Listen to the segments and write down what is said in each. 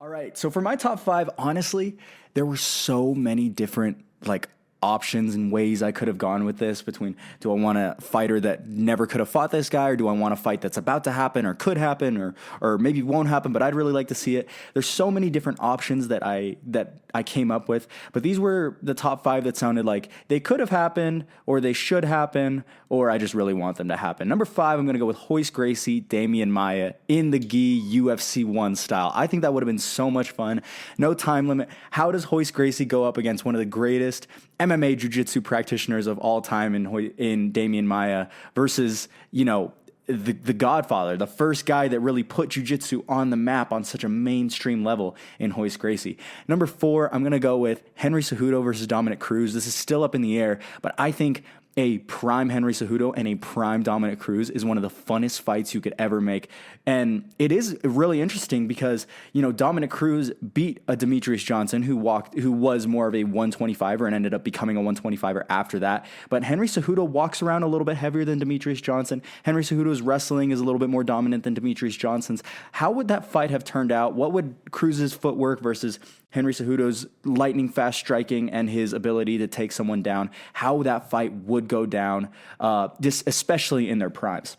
All right. So for my top five, honestly, there were so many different options and ways I could have gone with this between do I want a fighter that never could have fought this guy, or do I want a fight that's about to happen or could happen or maybe won't happen, but I'd really like to see it. There's so many different options that I came up with, but these were the top five that sounded like they could have happened or they should happen or I just really want them to happen. Number five, I'm going to go with Royce Gracie, Damian Maia in the gi UFC 1 style. I think that would have been so much fun. No time limit. How does Royce Gracie go up against one of the greatest MMA jiu-jitsu practitioners of all time in Damian Maia versus, the Godfather, the first guy that really put jiu-jitsu on the map on such a mainstream level in Royce Gracie. Number four, I'm going to go with Henry Cejudo versus Dominic Cruz. This is still up in the air, but I think a prime Henry Cejudo and a prime Dominic Cruz is one of the funnest fights you could ever make. And it is really interesting because, Dominic Cruz beat a Demetrius Johnson who was more of a 125er and ended up becoming a 125er after that. But Henry Cejudo walks around a little bit heavier than Demetrius Johnson. Henry Cejudo's wrestling is a little bit more dominant than Demetrius Johnson's. How would that fight have turned out? What would Cruz's footwork versus Henry Cejudo's lightning fast striking and his ability to take someone down, how that fight would go down, especially in their primes.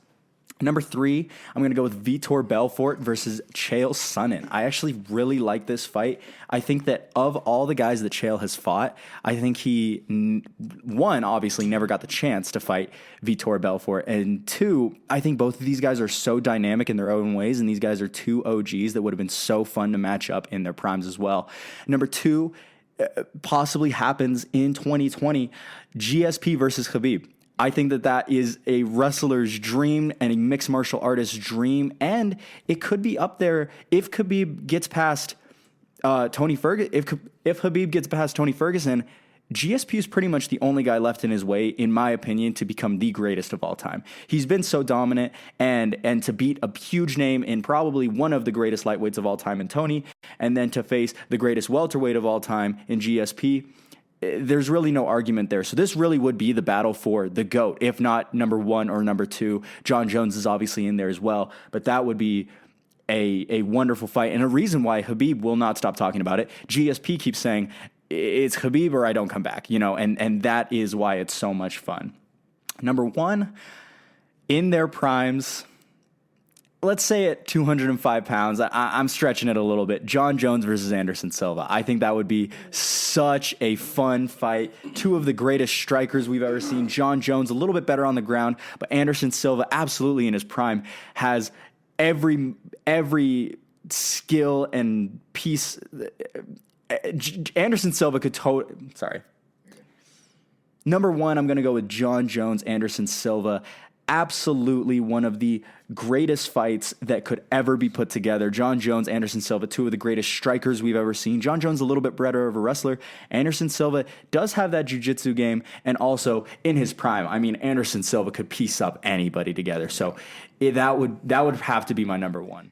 Number three, I'm going to go with Vitor Belfort versus Chael Sonnen. I actually really like this fight. I think that of all the guys that Chael has fought, I think he, one, obviously never got the chance to fight Vitor Belfort. And two, I think both of these guys are so dynamic in their own ways. And these guys are two OGs that would have been so fun to match up in their primes as well. Number two, possibly happens in 2020, GSP versus Khabib. I think that is a wrestler's dream and a mixed martial artist's dream, and it could be up there if Khabib gets past Tony Ferguson. If Khabib gets past Tony Ferguson, GSP is pretty much the only guy left in his way, in my opinion, to become the greatest of all time. He's been so dominant, and to beat a huge name in probably one of the greatest lightweights of all time in Tony, and then to face the greatest welterweight of all time in GSP. There's really no argument there. So this really would be the battle for the GOAT, if not number one or number two. John Jones is obviously in there as well, but that would be a wonderful fight and a reason why Khabib will not stop talking about it. GSP keeps saying, it's Khabib or I don't come back, and that is why it's so much fun. Number one, in their primes, let's say at 205 pounds, I'm stretching it a little bit. John Jones versus Anderson Silva. I think that would be such a fun fight. Two of the greatest strikers we've ever seen. John Jones a little bit better on the ground, but Anderson Silva absolutely in his prime has every skill and piece. Anderson Silva could sorry. Number one, I'm going to go with John Jones, Anderson Silva. Absolutely one of the greatest fights that could ever be put together. John Jones, Anderson Silva, two of the greatest strikers we've ever seen. John Jones a little bit better of a wrestler. Anderson Silva does have that jiu-jitsu game, and also in his prime. I mean, Anderson Silva could piece up anybody together. So that would have to be my number one.